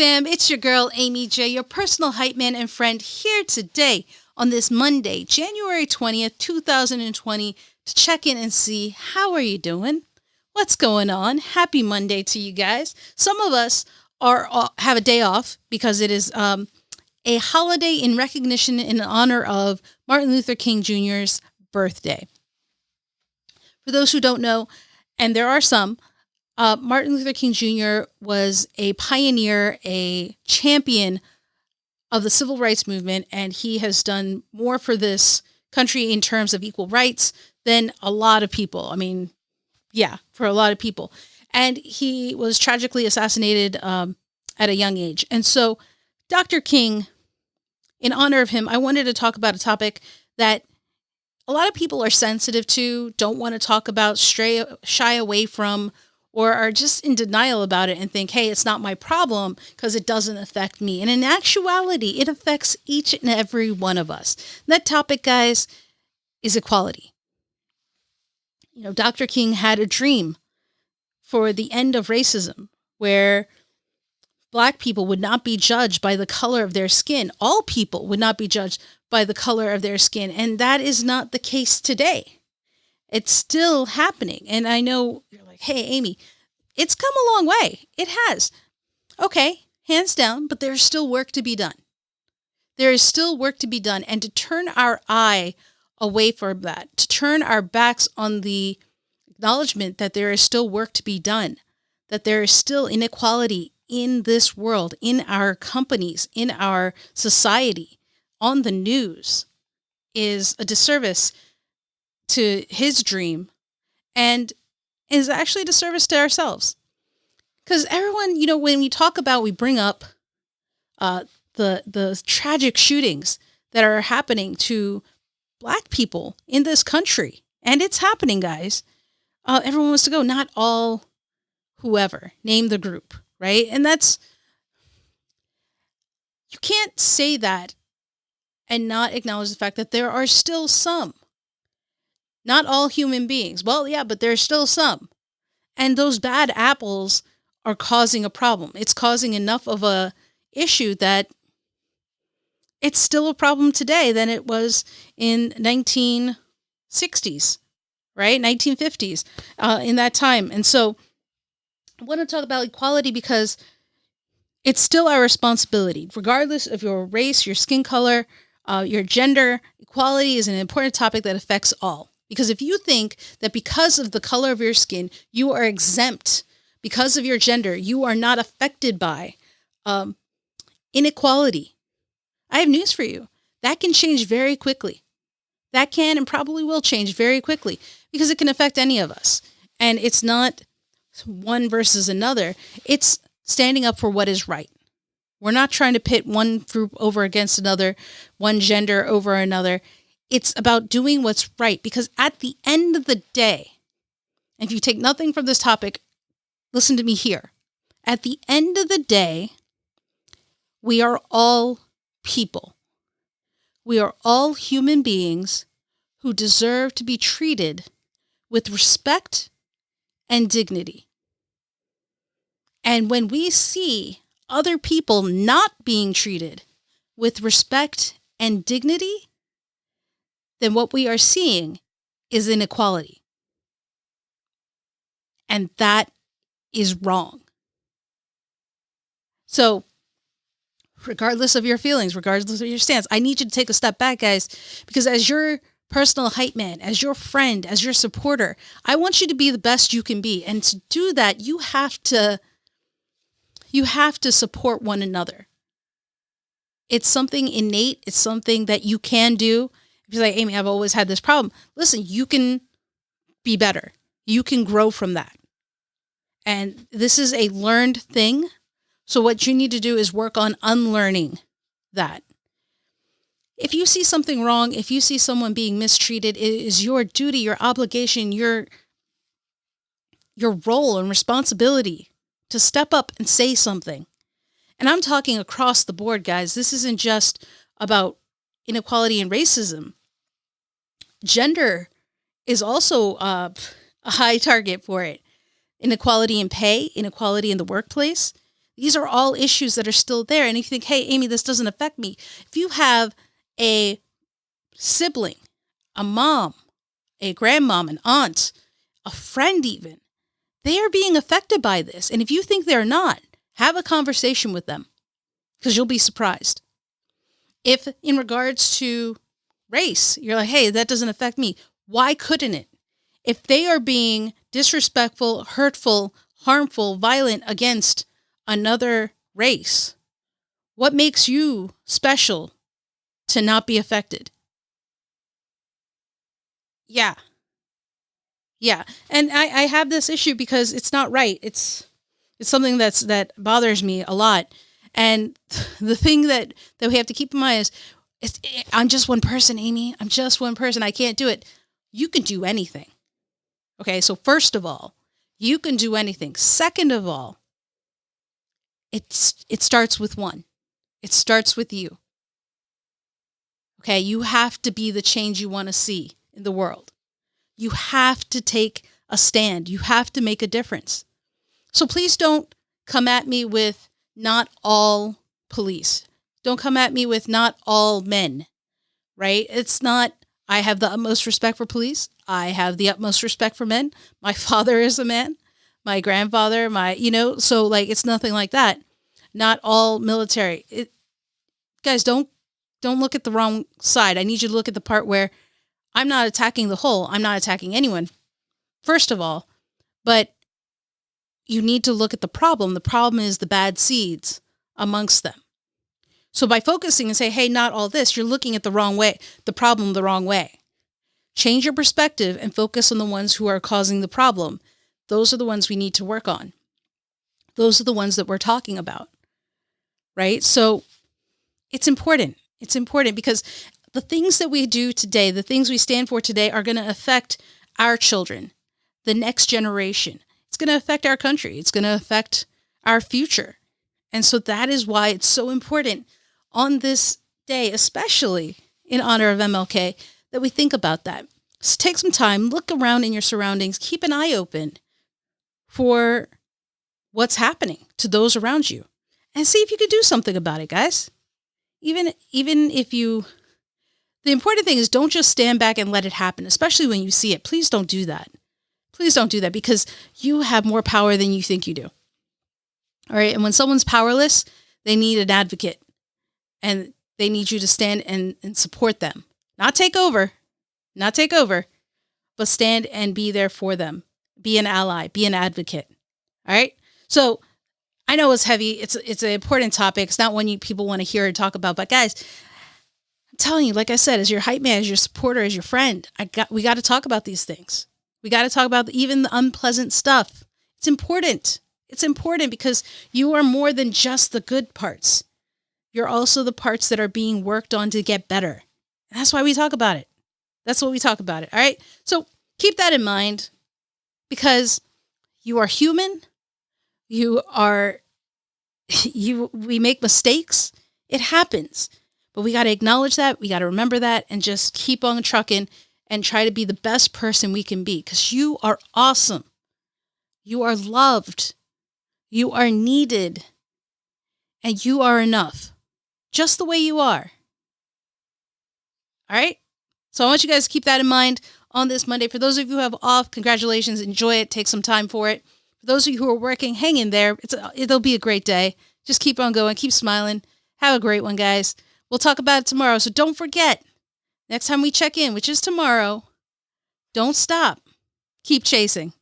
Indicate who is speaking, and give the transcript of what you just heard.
Speaker 1: fam, it's your girl Aimee J, your personal hype man and friend, here today on this Monday, January 20th, 2020, to check in and see how are you doing? What's going on? Happy Monday to you guys. Some of us have a day off because it is a holiday in recognition in honor of Martin Luther King Jr.'s birthday. For those who don't know, and there are some, Martin Luther King Jr. was a pioneer, a champion of the civil rights movement, and he has done more for this country in terms of equal rights than a lot of people. I mean, yeah, for a lot of people. And he was tragically assassinated at a young age. And so Dr. King, in honor of him, I wanted to talk about a topic that a lot of people are sensitive to, don't want to talk about, shy away from, or are just in denial about it and think, hey, it's not my problem because it doesn't affect me. And in actuality, it affects each and every one of us. That topic, guys, is equality. You know, Dr. King had a dream for the end of racism where Black people would not be judged by the color of their skin. All people would not be judged by the color of their skin. And that is not the case today. It's still happening. And I know you're like, hey, Aimee, it's come a long way. It has. Okay, hands down, but there's still work to be done. There is still work to be done. And to turn our eye away from that, to turn our backs on the acknowledgement that there is still work to be done, that there is still inequality in this world, in our companies, in our society, on the news, is a disservice to his dream and is actually a disservice to ourselves. Because everyone, you know, when we talk about, we bring up the tragic shootings that are happening to Black people in this country. And it's happening, guys. Everyone wants to go, not all, whoever, name the group, right? And that's, you can't say that and not acknowledge the fact that there are still some. Not all human beings. Well, yeah, but there's still some. And those bad apples are causing a problem. It's causing enough of a issue that it's still a problem today than it was in 1960s, right? 1950s, in that time. And so I want to talk about equality because it's still our responsibility, regardless of your race, your skin color, your gender. Equality is an important topic that affects all. Because if you think that because of the color of your skin, you are exempt, because of your gender, you are not affected by inequality, I have news for you. That can change very quickly. That can and probably will change very quickly because it can affect any of us. And it's not one versus another. It's standing up for what is right. We're not trying to pit one group over against another, one gender over another. It's about doing what's right, because at the end of the day, and if you take nothing from this topic, listen to me here. At the end of the day, we are all people. We are all human beings who deserve to be treated with respect and dignity. And when we see other people not being treated with respect and dignity, then what we are seeing is inequality. And that is wrong. So, regardless of your feelings, regardless of your stance, I need you to take a step back, guys, because as your personal hype man, as your friend, as your supporter, I want you to be the best you can be. And to do that, you have to support one another. It's something innate. It's something that you can do. If you're like, Aimee, I've always had this problem. Listen, you can be better. You can grow from that. And this is a learned thing. So what you need to do is work on unlearning that. If you see something wrong, if you see someone being mistreated, it is your duty, your obligation, your role and responsibility to step up and say something. And I'm talking across the board, guys. This isn't just about inequality and racism. Gender is also a high target for it. Inequality in pay, inequality in the workplace. These are all issues that are still there. And if you think, hey, Aimee, this doesn't affect me. If you have a sibling, a mom, a grandmom, an aunt, a friend even, they are being affected by this. And if you think they're not, have a conversation with them because you'll be surprised. If in regards to race, you're like, hey, that doesn't affect me. Why couldn't it? If they are being disrespectful, hurtful, harmful, violent against another race, what makes you special to not be affected? Yeah. Yeah. And I have this issue because it's not right. It's something that bothers me a lot. And the thing that we have to keep in mind is I'm just one person, Aimee. I'm just one person. I can't do it. You can do anything. Okay, so first of all, you can do anything. Second of all, it starts with one. It starts with you. Okay, you have to be the change you want to see in the world. You have to take a stand. You have to make a difference. So please don't come at me with not all police. Don't come at me with not all men, right? It's not, I have the utmost respect for police. I have the utmost respect for men. My father is a man. My grandfather, so like, it's nothing like that. Not all military. Guys, don't look at the wrong side. I need you to look at the part where I'm not attacking the whole. I'm not attacking anyone, first of all. But you need to look at the problem. The problem is the bad seeds amongst them. So by focusing and say, hey, not all this, you're looking at the wrong way, the problem the wrong way. Change your perspective and focus on the ones who are causing the problem. Those are the ones we need to work on. Those are the ones that we're talking about, right? So it's important. It's important because the things that we do today, the things we stand for today are going to affect our children, the next generation. It's going to affect our country. It's going to affect our future. And so that is why it's so important on this day, especially in honor of MLK, that we think about that. So take some time, look around in your surroundings, keep an eye open for what's happening to those around you and see if you can do something about it, guys. Even if you, the important thing is don't just stand back and let it happen, especially when you see it. Please don't do that. Please don't do that because you have more power than you think you do. All right. And when someone's powerless, they need an advocate and they need you to stand and support them. Not take over, but stand and be there for them. Be an ally, be an advocate. All right. So I know it's heavy. It's an important topic. It's not one people want to hear or talk about, but guys, I'm telling you, like I said, as your hype man, as your supporter, as your friend, we got to talk about these things. We got to talk about even the unpleasant stuff. It's important. It's important because you are more than just the good parts. You're also the parts that are being worked on to get better. And that's why we talk about it. That's what we talk about it. All right. So keep that in mind because you are human. We make mistakes. It happens, but we got to acknowledge that. We got to remember that and just keep on trucking and try to be the best person we can be because you are awesome. You are loved. You are needed. And you are enough just the way you are. All right. So I want you guys to keep that in mind on this Monday. For those of you who have off, congratulations. Enjoy it. Take some time for it. For those of you who are working, hang in there. It'll be a great day. Just keep on going. Keep smiling. Have a great one, guys. We'll talk about it tomorrow. So don't forget, next time we check in, which is tomorrow, don't stop. Keep chasing.